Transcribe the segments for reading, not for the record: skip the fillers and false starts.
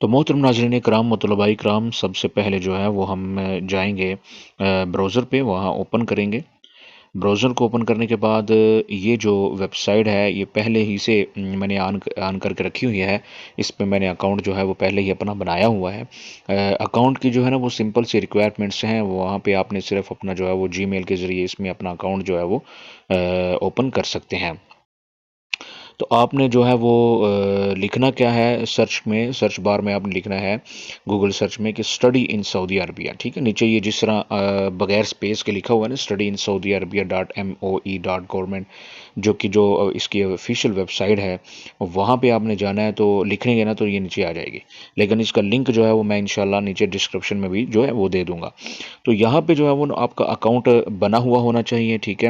تو محترم ناظرین کرام، مطلبہ کرام، سب سے پہلے جو ہے وہ ہم جائیں گے براؤزر پہ، وہاں اوپن کریں گے۔ براؤزر کو اوپن کرنے کے بعد یہ جو ویب سائٹ ہے یہ پہلے ہی سے میں نے آن کر کے رکھی ہوئی ہے۔ اس پہ میں نے اکاؤنٹ جو ہے وہ پہلے ہی اپنا بنایا ہوا ہے۔ اکاؤنٹ کی جو ہے نا وہ سمپل سی ریکوائرمنٹس ہیں، وہاں پہ آپ نے صرف اپنا جو ہے وہ جی میل کے ذریعے اس میں اپنا اکاؤنٹ جو ہے وہ اوپن کر سکتے ہیں۔ تو آپ نے جو ہے وہ لکھنا کیا ہے، سرچ بار میں آپ نے لکھنا ہے گوگل سرچ میں کہ اسٹڈی ان سعودی عربیہ، ٹھیک ہے۔ نیچے یہ جس طرح بغیر اسپیس کے لکھا ہوا ہے نا، study in Saudi Arabia .moe.government، جو اس کی آفیشیل ویب سائٹ ہے، وہاں پہ آپ نے جانا ہے۔ تو لکھیں گے نا تو یہ نیچے آ جائے گی، لیکن اس کا لنک جو ہے وہ میں انشاءاللہ نیچے ڈسکرپشن میں بھی جو ہے وہ دے دوں گا۔ تو یہاں پہ جو ہے وہ آپ کا اکاؤنٹ بنا ہوا ہونا چاہیے، ٹھیک ہے۔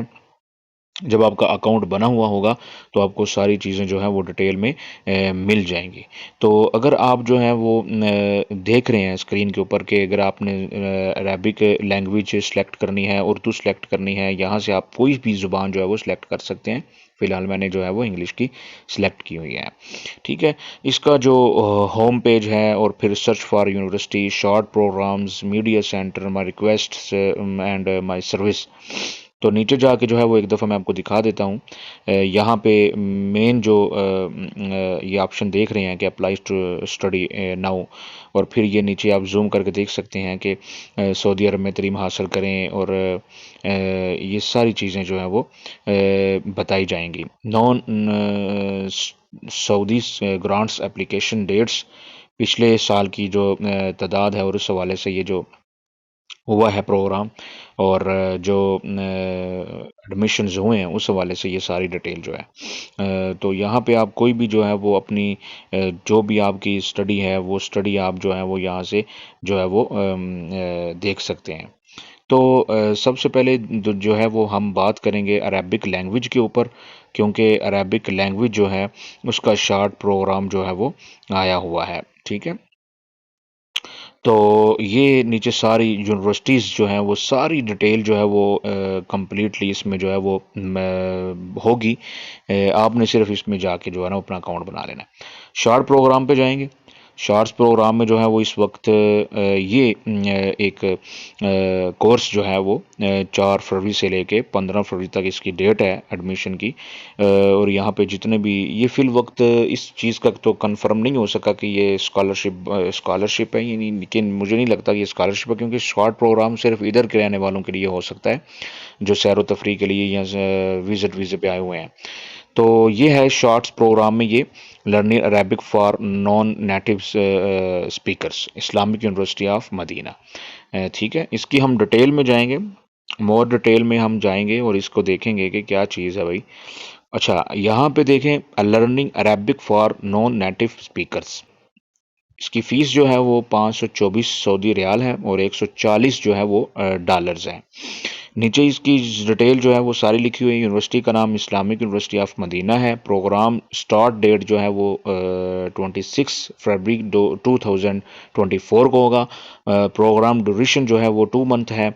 جب آپ کا اکاؤنٹ بنا ہوا ہوگا تو آپ کو ساری چیزیں جو ہیں وہ ڈیٹیل میں مل جائیں گی۔ تو اگر آپ جو ہیں وہ دیکھ رہے ہیں اسکرین کے اوپر کہ اگر آپ نے عربک لینگویج سلیکٹ کرنی ہے، اردو سلیکٹ کرنی ہے، یہاں سے آپ کوئی بھی زبان جو ہے وہ سلیکٹ کر سکتے ہیں۔ فی الحال میں نے جو ہے وہ انگلش کی سلیکٹ کی ہوئی ہے، ٹھیک ہے۔ اس کا جو ہوم پیج ہے اور پھر search for university, short programs, media centre, my requests and my service. تو نیچے جا کے جو ہے وہ ایک دفعہ میں آپ کو دکھا دیتا ہوں۔ یہاں پہ مین جو یہ آپشن دیکھ رہے ہیں کہ اپلائز ٹو اسٹڈی ناؤ، اور پھر یہ نیچے آپ زوم کر کے دیکھ سکتے ہیں کہ سعودی عرب میں تعلیم حاصل کریں، اور یہ ساری چیزیں جو ہیں وہ بتائی جائیں گی۔ نان سعودی گرانٹس اپلیکیشن ڈیٹس، پچھلے سال کی جو تعداد ہے اور اس حوالے سے یہ جو ہوا ہے پروگرام، اور جو ایڈمیشنز ہوئے ہیں اس حوالے سے یہ ساری ڈیٹیل جو ہے۔ تو یہاں پہ آپ کوئی بھی جو ہے وہ اپنی جو بھی آپ کی اسٹڈی ہے وہ اسٹڈی آپ جو ہے وہ یہاں سے جو ہے وہ دیکھ سکتے ہیں۔ تو سب سے پہلے جو ہے وہ ہم بات کریں گے عربک لینگویج کے اوپر، کیونکہ عربک لینگویج جو ہے اس کا شارٹ پروگرام جو ہے وہ آیا ہوا ہے، ٹھیک ہے۔ تو یہ نیچے ساری یونیورسٹیز جو ہیں وہ ساری ڈیٹیل جو ہے وہ کمپلیٹلی اس میں جو ہے وہ ہوگی۔ آپ نے صرف اس میں جا کے جو ہے نا اپنا اکاؤنٹ بنا لینا ہے۔ شارٹ پروگرام پہ جائیں گے۔ شارٹس پروگرام میں جو ہے وہ اس وقت یہ ایک کورس جو ہے وہ 4 فروری سے لے کے 15 فروری تک اس کی ڈیٹ ہے ایڈمیشن کی، اور یہاں پہ جتنے بھی یہ فی الوقت اس چیز کا تو کنفرم نہیں ہو سکا کہ یہ اسکالرشپ ہے، یعنی لیکن مجھے نہیں لگتا کہ یہ اسکالرشپ ہے، کیونکہ شارٹ پروگرام صرف ادھر کے رہنے والوں کے لیے ہو سکتا ہے جو سیر و تفریح کے لیے یا ویزے پہ آئے ہوئے ہیں۔ تو یہ ہے شارٹس پروگرام میں یہ learning Arabic for non native speakers, Islamic university of Madinah, ٹھیک ہے۔ اس کی ہم ڈیٹیل میں جائیں گے، مور ڈیٹیل میں ہم جائیں گے اور اس کو دیکھیں گے کہ کیا چیز ہے بھائی۔ اچھا، یہاں پہ دیکھیں learning Arabic for non native speakers, اس کی فیس جو ہے وہ 524 سعودی ریال ہے اور 140 جو ہے وہ ڈالرز ہیں۔ نیچے اس کی ڈیٹیل جو ہے وہ ساری لکھی ہوئی ہے۔ یونیورسٹی کا نام اسلامک یونیورسٹی آف مدینہ ہے۔ پروگرام سٹارٹ ڈیٹ جو ہے وہ 26 فروری 2024 کو ہوگا۔ پروگرام ڈیوریشن جو ہے وہ 2 منتھ ہے،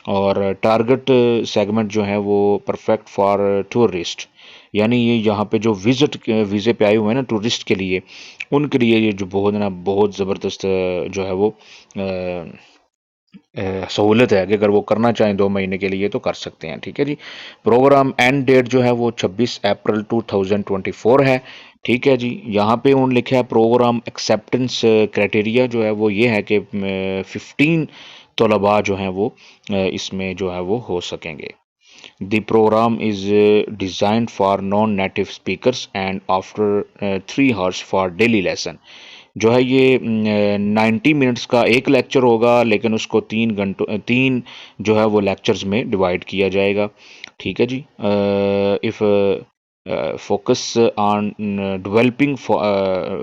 اور ٹارگٹ سیگمنٹ جو ہے وہ پرفیکٹ فار ٹورسٹ، یعنی یہ یہاں پہ جو ویزے پہ آئے ہوئے ہیں نا ٹورسٹ کے لیے، ان کے لیے یہ جو بہت زبردست جو ہے وہ سہولت ہے کہ اگر وہ کرنا چاہیں 2 مہینے کے لیے تو کر سکتے ہیں، ٹھیک ہے جی۔ پروگرام اینڈ ڈیٹ جو ہے وہ 26 اپریل 2024 ہے، ٹھیک ہے جی۔ یہاں پہ انہوں نے لکھا ہے پروگرام ایکسیپٹنس کرائٹیریا جو ہے وہ یہ ہے کہ 15 طلباء جو ہیں وہ اس میں جو ہے وہ ہو سکیں گے۔ The program is designed for non native speakers and after 3 hours for daily lesson, جو ہے یہ 90 منٹس کا ایک لیکچر ہوگا، لیکن اس کو 3 جو ہے وہ لیکچرز میں ڈیوائڈ کیا جائے گا، ٹھیک ہے جی۔ Of focus on developing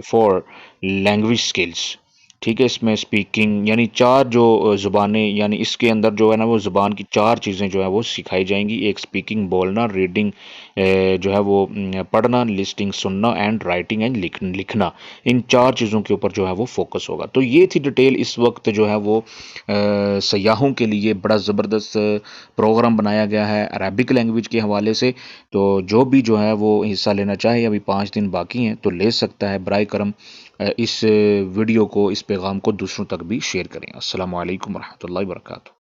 for language skills, ٹھیک ہے۔ اس میں اسپیکنگ یعنی 4 جو زبانیں، یعنی اس کے اندر جو ہے نا وہ زبان کی 4 چیزیں جو ہے وہ سکھائی جائیں گی۔ ایک اسپیکنگ بولنا، ریڈنگ جو ہے وہ پڑھنا، لسٹنگ سننا، اینڈ رائٹنگ اینڈ لکھنا، ان 4 چیزوں کے اوپر جو ہے وہ فوکس ہوگا۔ تو یہ تھی ڈیٹیل۔ اس وقت جو ہے وہ سیاحوں کے لیے بڑا زبردست پروگرام بنایا گیا ہے عربک لینگویج کے حوالے سے۔ تو جو بھی جو ہے وہ حصہ لینا چاہے، ابھی 5 دن باقی ہیں تو لے سکتا ہے، برائے کرم اس ویڈیو کو، اس پیغام کو دوسروں تک بھی شیئر کریں۔ السلام علیکم ورحمۃ اللہ وبرکاتہ۔